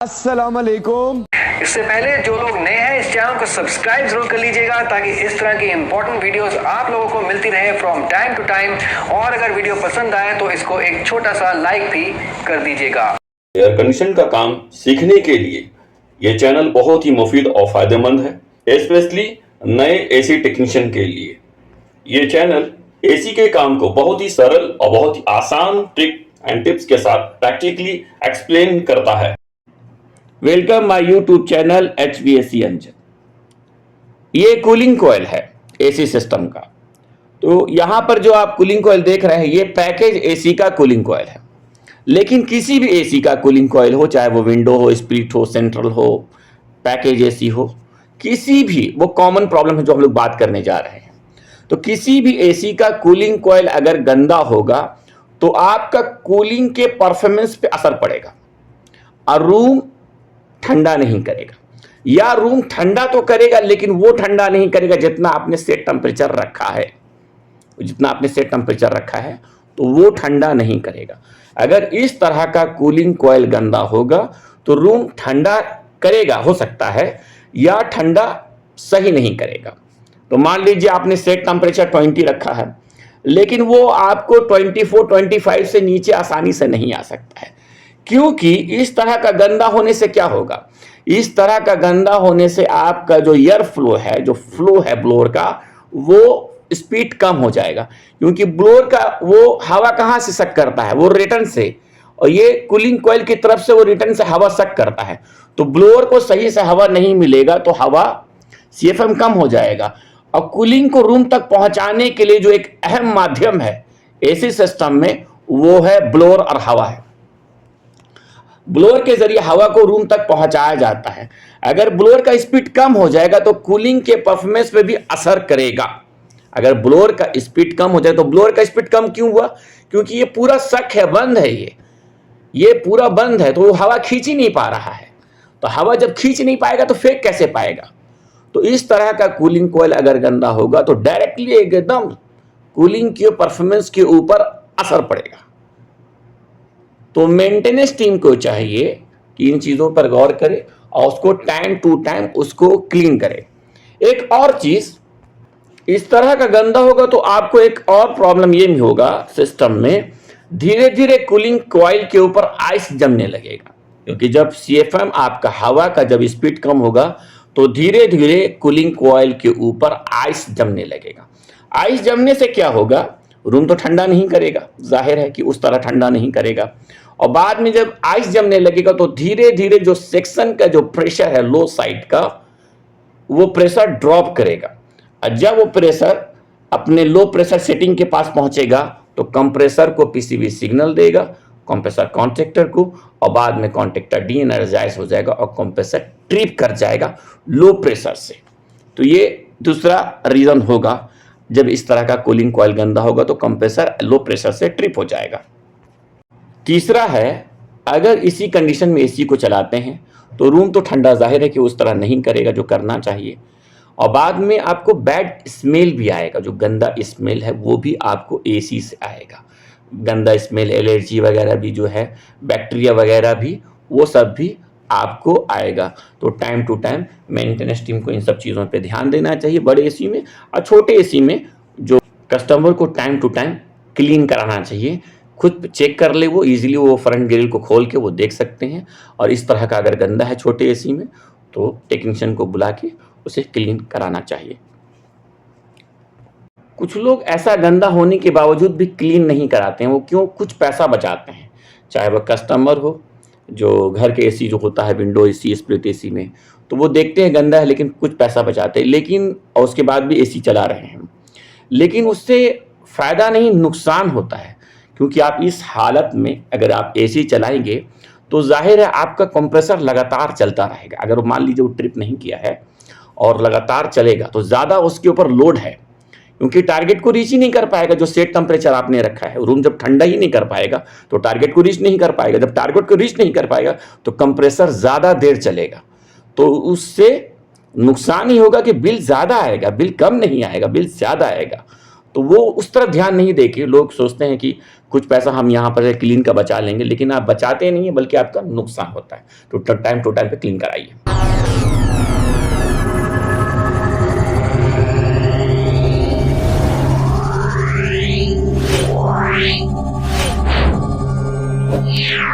अस्सलाम वालेकुम। इससे पहले जो लोग नए हैं इस चैनल को सब्सक्राइब जरूर कर लीजिएगा ताकि इस तरह की इंपॉर्टेंट वीडियोस आप लोगों को मिलती रहे फ्रॉम टाइम टू टाइम। और अगर वीडियो पसंद आए तो इसको एक छोटा सा लाइक भी कर दीजिएगा। एयर कंडीशन का काम सीखने के लिए ये चैनल बहुत ही मुफीद और फायदेमंद है, स्पेशली नए एसी टेक्नीशियन के लिए। ये चैनल एसी के काम को बहुत ही सरल और बहुत ही आसान ट्रिक एंड टिप्स के साथ प्रैक्टिकली एक्सप्लेन करता है। Welcome my YouTube channel HVAC अंजन। ये कूलिंग कॉइल है एसी सिस्टम का। तो यहाँ पर जो आप कूलिंग कॉइल देख रहे हैं ये पैकेज एसी का कूलिंग कॉइल है। लेकिन किसी भी एसी का कूलिंग कॉइल हो, चाहे वो विंडो हो, स्प्लिट हो, सेंट्रल हो, पैकेज एसी हो, किसी भी, वो कॉमन प्रॉब्लम है जो हम लोग बात करने जा रहे हैं। तो किसी भी एसी का कूलिंग कॉइल अगर गंदा होगा तो आपका कूलिंग के परफॉर्मेंस पे असर पड़ेगा और रूम ठंडा नहीं करेगा, या रूम ठंडा तो करेगा लेकिन वो ठंडा नहीं करेगा जितना आपने सेट टेम्परेचर रखा है। जितना आपने सेट टेम्परेचर रखा है तो वो ठंडा नहीं करेगा। अगर इस तरह का कूलिंग कॉइल गंदा होगा तो रूम ठंडा करेगा, हो सकता है, या ठंडा सही नहीं करेगा। तो मान लीजिए आपने सेट टेम्परेचर 20 रखा है लेकिन वो आपको 24-25 से नीचे आसानी से नहीं आ सकता है। क्योंकि इस तरह का गंदा होने से क्या होगा, इस तरह का गंदा होने से आपका जो एयर फ्लो है, जो फ्लो है ब्लोअर का, वो स्पीड कम हो जाएगा। क्योंकि ब्लोअर का वो हवा कहाँ से सक करता है, वो रिटर्न से, और ये कूलिंग कॉइल की तरफ से वो रिटर्न से हवा सक करता है। तो ब्लोअर को सही से हवा नहीं मिलेगा तो हवा CFM कम हो जाएगा। और कूलिंग को रूम तक पहुंचाने के लिए जो एक अहम माध्यम है एसी सिस्टम में, वो है ब्लोअर और हवा है। ब्लोअर के जरिए हवा को रूम तक पहुंचाया जाता है। अगर ब्लोअर का स्पीड कम हो जाएगा तो कूलिंग के परफॉर्मेंस पे भी असर करेगा। अगर ब्लोअर का स्पीड कम हो जाए तो ब्लोअर का स्पीड कम क्यों हुआ, क्योंकि ये पूरा सक है, बंद है, ये पूरा बंद है, तो वो हवा खींच ही नहीं पा रहा है। तो हवा जब खींच नहीं पाएगा तो फेंक कैसे पाएगा। तो इस तरह का कूलिंग कॉइल अगर गंदा होगा तो डायरेक्टली एकदम कूलिंग के परफॉर्मेंस के ऊपर असर पड़ेगा। तो मेंटेनेंस टीम को चाहिए कि इन चीज़ों पर गौर करे और उसको टाइम टू टाइम उसको क्लीन करे। एक और चीज़, इस तरह का गंदा होगा तो आपको एक और प्रॉब्लम ये भी होगा सिस्टम में, धीरे धीरे कूलिंग कॉइल के ऊपर आइस जमने लगेगा। क्योंकि जब CFM आपका हवा का जब स्पीड कम होगा तो धीरे धीरे कूलिंग कॉइल के ऊपर आइस जमने लगेगा। आइस जमने से क्या होगा, रूम तो ठंडा नहीं करेगा, जाहिर है कि उस तरह ठंडा नहीं करेगा। और बाद में जब आइस जमने लगेगा तो धीरे धीरे जो सेक्शन का जो प्रेशर है लो साइड का, वो प्रेशर ड्रॉप करेगा। और जब वो प्रेशर अपने लो प्रेशर सेटिंग के पास पहुंचेगा तो कंप्रेसर को PCB सिग्नल देगा, कंप्रेसर कॉन्ट्रैक्टर को, और बाद में कॉन्ट्रैक्टर डी एनर्जाइज हो जाएगा और कंप्रेसर ट्रिप कर जाएगा लो प्रेशर से। तो ये दूसरा रीजन होगा, जब इस तरह का कूलिंग कॉइल गंदा होगा तो कंप्रेसर लो प्रेशर से ट्रिप हो जाएगा। तीसरा है, अगर इसी कंडीशन में एसी को चलाते हैं तो रूम तो ठंडा जाहिर है कि उस तरह नहीं करेगा जो करना चाहिए, और बाद में आपको बैड स्मेल भी आएगा। जो गंदा स्मेल है वो भी आपको एसी से आएगा। गंदा स्मेल, एलर्जी वगैरह भी जो है, बैक्टीरिया वगैरह भी, वो सब भी आपको आएगा। तो time to time maintenance team को इन सब चीज़ों पे ध्यान देना चाहिए, बड़े एसी में। और छोटे एसी में जो कस्टमर को टाइम टू टाइम क्लीन कराना चाहिए, खुद चेक कर ले, वो इजीली वो फ्रंट ग्रिल को खोल के वो देख सकते हैं। और इस तरह का अगर गंदा है छोटे एसी में तो टेक्नीशियन को बुला के उसे क्लीन कराना चाहिए। कुछ लोग ऐसा गंदा होने के बावजूद भी क्लीन नहीं कराते हैं। वो क्यों, कुछ पैसा बचाते हैं। चाहे वह कस्टमर हो, जो घर के एसी जो होता है, विंडो एसी, स्प्लिट एसी में, तो वो देखते हैं गंदा है लेकिन कुछ पैसा बचाते हैं, लेकिन और उसके बाद भी एसी चला रहे हैं। लेकिन उससे फ़ायदा नहीं, नुकसान होता है। क्योंकि आप इस हालत में अगर आप एसी चलाएंगे तो जाहिर है आपका कंप्रेसर लगातार चलता रहेगा। अगर मान लीजिए वो ट्रिप नहीं किया है और लगातार चलेगा तो ज़्यादा उसके ऊपर लोड है, क्योंकि टारगेट को रीच ही नहीं कर पाएगा। जो सेट टेम्परेचर आपने रखा है, रूम जब ठंडा ही नहीं कर पाएगा तो टारगेट को रीच नहीं कर पाएगा। जब टारगेट को रीच नहीं कर पाएगा तो कंप्रेसर ज़्यादा देर चलेगा, तो उससे नुकसान ही होगा कि बिल ज़्यादा आएगा, बिल कम नहीं आएगा, बिल ज़्यादा आएगा। तो वो उस तरफ ध्यान नहीं देके लोग सोचते हैं कि कुछ पैसा हम यहाँ पर क्लीन का बचा लेंगे, लेकिन आप बचाते नहीं है बल्कि आपका नुकसान होता है। तो टाइम टू टाइम पे क्लीन कराइए। Yeah.